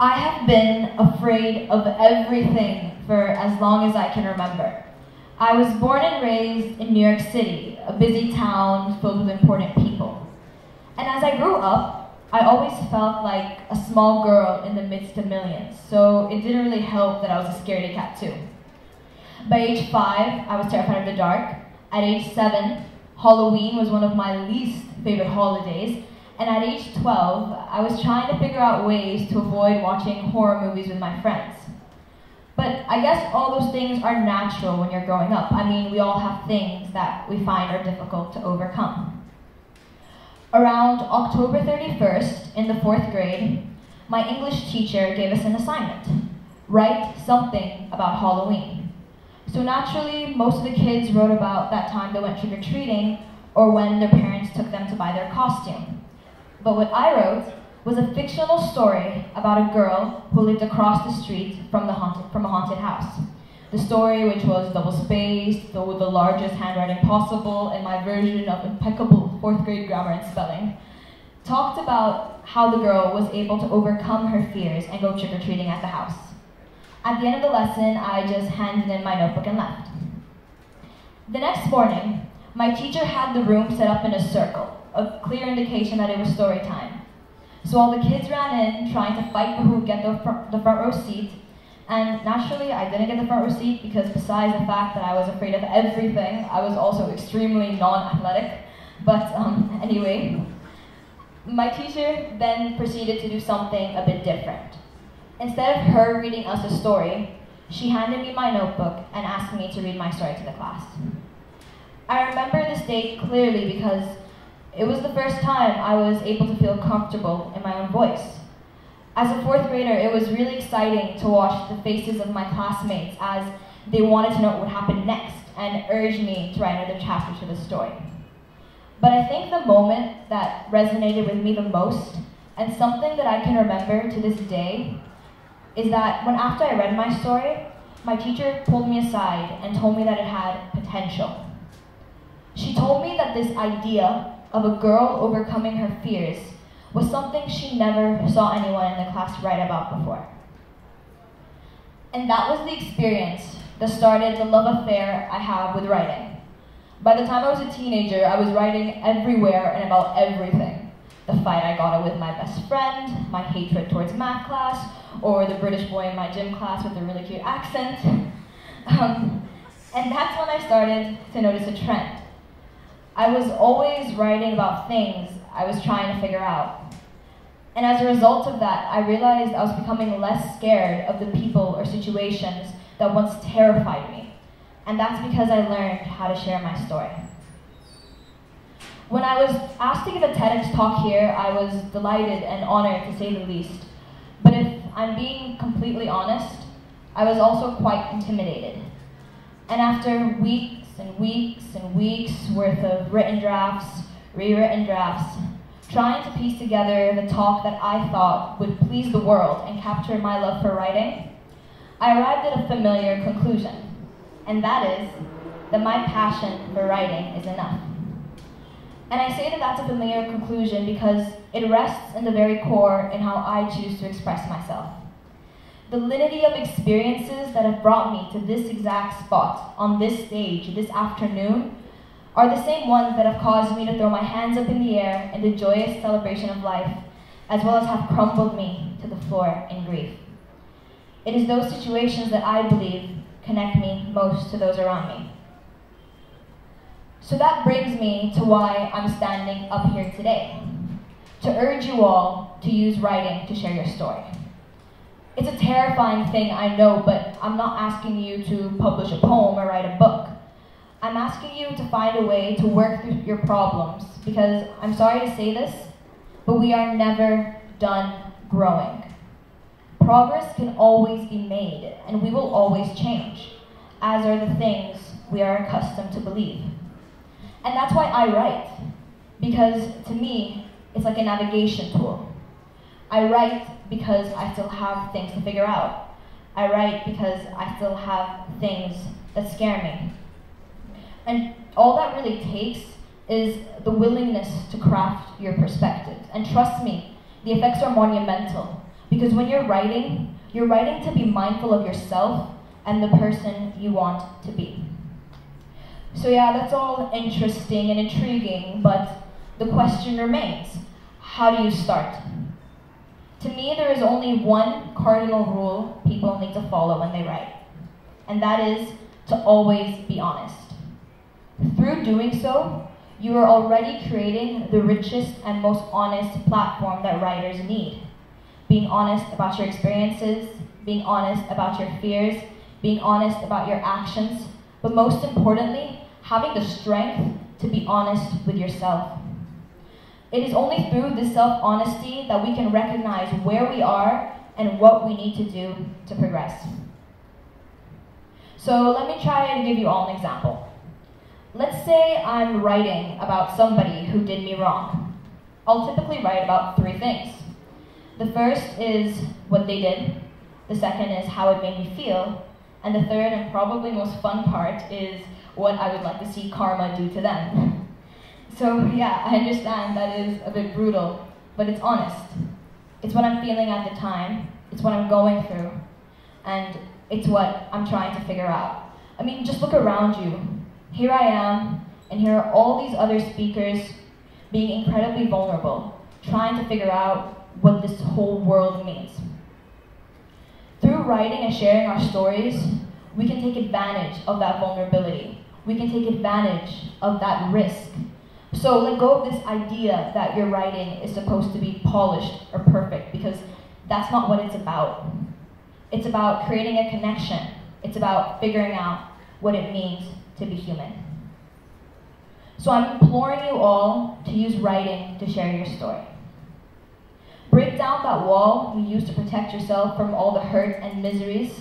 I have been afraid of everything for as long as I can remember. I was born and raised in New York City, a busy town filled with important people. And as I grew up, I always felt like a small girl in the midst of millions, so it didn't really help that I was a scaredy cat too. By age 5, I was terrified of the dark. At age 7, Halloween was one of my least favorite holidays. And at age 12, I was trying to figure out ways to avoid watching horror movies with my friends. But I guess all those things are natural when you're growing up. I mean, we all have things that we find are difficult to overcome. Around October 31st, in the 4th grade, my English teacher gave us an assignment: write something about Halloween. So naturally, most of the kids wrote about that time they went trick-or-treating or when their parents took them to buy their costume. But what I wrote was a fictional story about a girl who lived across the street from a haunted house. The story, which was double-spaced, filled with the largest handwriting possible, and my version of impeccable 4th grade grammar and spelling, talked about how the girl was able to overcome her fears and go trick-or-treating at the house. At the end of the lesson, I just handed in my notebook and left. The next morning, my teacher had the room set up in a circle, a clear indication that it was story time. So all the kids ran in, trying to fight for who would get the front row seat, and naturally I didn't get the front row seat because besides the fact that I was afraid of everything, I was also extremely non-athletic. But anyway, my teacher then proceeded to do something a bit different. Instead of her reading us a story, she handed me my notebook and asked me to read my story to the class. I remember this day clearly because it was the first time I was able to feel comfortable in my own voice. As a 4th grader, it was really exciting to watch the faces of my classmates as they wanted to know what would happen next and urged me to write another chapter to the story. But I think the moment that resonated with me the most, and something that I can remember to this day, is that when after I read my story, my teacher pulled me aside and told me that it had potential. She told me that this idea of a girl overcoming her fears was something she never saw anyone in the class write about before. And that was the experience that started the love affair I have with writing. By the time I was a teenager, I was writing everywhere and about everything. The fight I got with my best friend, my hatred towards math class, or the British boy in my gym class with a really cute accent. And that's when I started to notice a trend. I was always writing about things I was trying to figure out. And as a result of that, I realized I was becoming less scared of the people or situations that once terrified me. And that's because I learned how to share my story. When I was asked to give a TEDx talk here, I was delighted and honored to say the least. But if I'm being completely honest, I was also quite intimidated. And after weeks and weeks and weeks worth of written drafts, rewritten drafts, trying to piece together the talk that I thought would please the world and capture my love for writing, I arrived at a familiar conclusion, and that is that my passion for writing is enough. And I say that that's a familiar conclusion because it rests in the very core in how I choose to express myself. The litany of experiences that have brought me to this exact spot, on this stage, this afternoon, are the same ones that have caused me to throw my hands up in the air in the joyous celebration of life, as well as have crumbled me to the floor in grief. It is those situations that I believe connect me most to those around me. So that brings me to why I'm standing up here today, to urge you all to use writing to share your story. It's a terrifying thing, I know, but I'm not asking you to publish a poem or write a book. I'm asking you to find a way to work through your problems, because I'm sorry to say this, but we are never done growing. Progress can always be made, and we will always change, as are the things we are accustomed to believe. And that's why I write, because to me, it's like a navigation tool. I write because I still have things to figure out. I write because I still have things that scare me. And all that really takes is the willingness to craft your perspectives. And trust me, the effects are monumental. Because when you're writing to be mindful of yourself and the person you want to be. So yeah, that's all interesting and intriguing, but the question remains, how do you start? To me, there is only one cardinal rule people need to follow when they write, and that is to always be honest. Through doing so, you are already creating the richest and most honest platform that writers need. Being honest about your experiences, being honest about your fears, being honest about your actions, but most importantly, having the strength to be honest with yourself. It is only through this self-honesty that we can recognize where we are and what we need to do to progress. So let me try to give you all an example. Let's say I'm writing about somebody who did me wrong. I'll typically write about 3 things. The first is what they did, the second is how it made me feel, and the third and probably most fun part is what I would like to see karma do to them. So yeah, I understand that is a bit brutal, but it's honest. It's what I'm feeling at the time, it's what I'm going through, and it's what I'm trying to figure out. I mean, just look around you. Here I am, and here are all these other speakers being incredibly vulnerable, trying to figure out what this whole world means. Through writing and sharing our stories, we can take advantage of that vulnerability. We can take advantage of that risk. So let go of this idea that your writing is supposed to be polished or perfect, because that's not what it's about. It's about creating a connection. It's about figuring out what it means to be human. So I'm imploring you all to use writing to share your story. Break down that wall you use to protect yourself from all the hurt and miseries,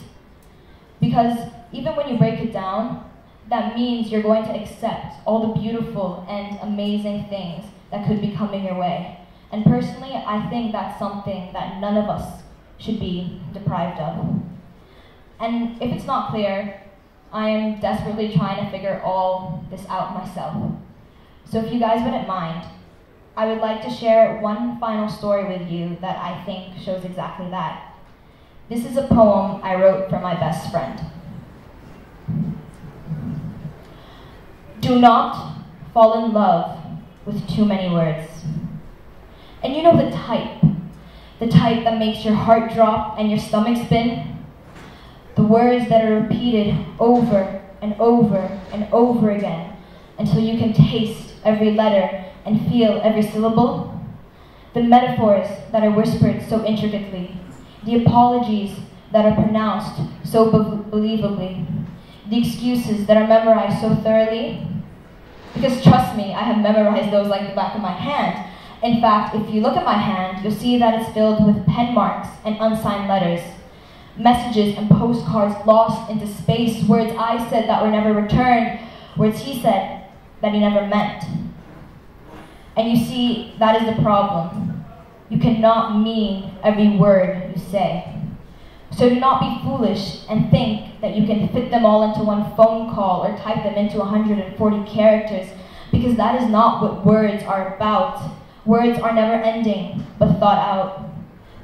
because even when you break it down, that means you're going to accept all the beautiful and amazing things that could be coming your way. And personally, I think that's something that none of us should be deprived of. And if it's not clear, I am desperately trying to figure all this out myself. So if you guys wouldn't mind, I would like to share one final story with you that I think shows exactly that. This is a poem I wrote for my best friend. Do not fall in love with too many words. And you know the type that makes your heart drop and your stomach spin? The words that are repeated over and over and over again until you can taste every letter and feel every syllable. The metaphors that are whispered so intricately. The apologies that are pronounced so believably. The excuses that are memorized so thoroughly. Because trust me, I have memorized those like the back of my hand. In fact, if you look at my hand, you'll see that it's filled with pen marks and unsigned letters. Messages and postcards lost into space, words I said that were never returned, words he said that he never meant. And you see, that is the problem. You cannot mean every word you say. So do not be foolish and think that you can fit them all into one phone call or type them into 140 characters, because that is not what words are about. Words are never ending, but thought out.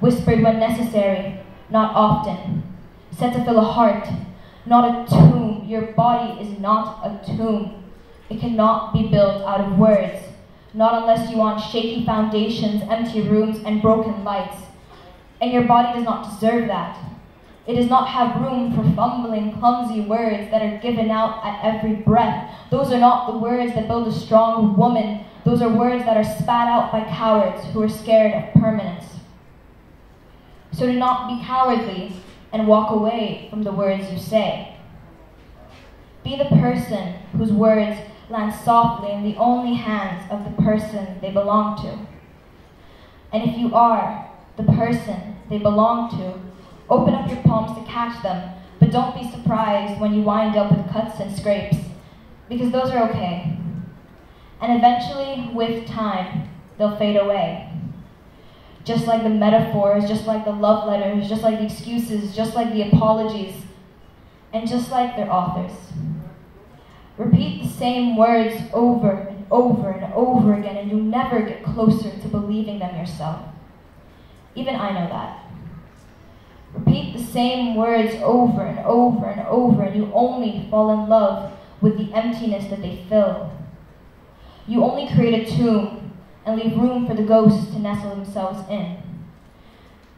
Whispered when necessary, not often. Said to fill a heart, not a tomb. Your body is not a tomb. It cannot be built out of words, not unless you want shaky foundations, empty rooms, and broken lights. And your body does not deserve that. It does not have room for fumbling, clumsy words that are given out at every breath. Those are not the words that build a strong woman. Those are words that are spat out by cowards who are scared of permanence. So do not be cowardly and walk away from the words you say. Be the person whose words land softly in the only hands of the person they belong to. And if you are the person they belong to, open up your palms to catch them, but don't be surprised when you wind up with cuts and scrapes, because those are okay. And eventually, with time, they'll fade away. Just like the metaphors, just like the love letters, just like the excuses, just like the apologies, and just like their authors. Repeat the same words over and over and over again, and you'll never get closer to believing them yourself. Even I know that. Repeat the same words over and over and over, and you only fall in love with the emptiness that they fill. You only create a tomb and leave room for the ghosts to nestle themselves in.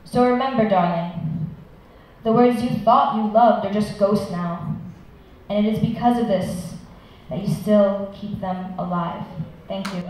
So remember, darling, the words you thought you loved are just ghosts now, and it is because of this that you still keep them alive. Thank you.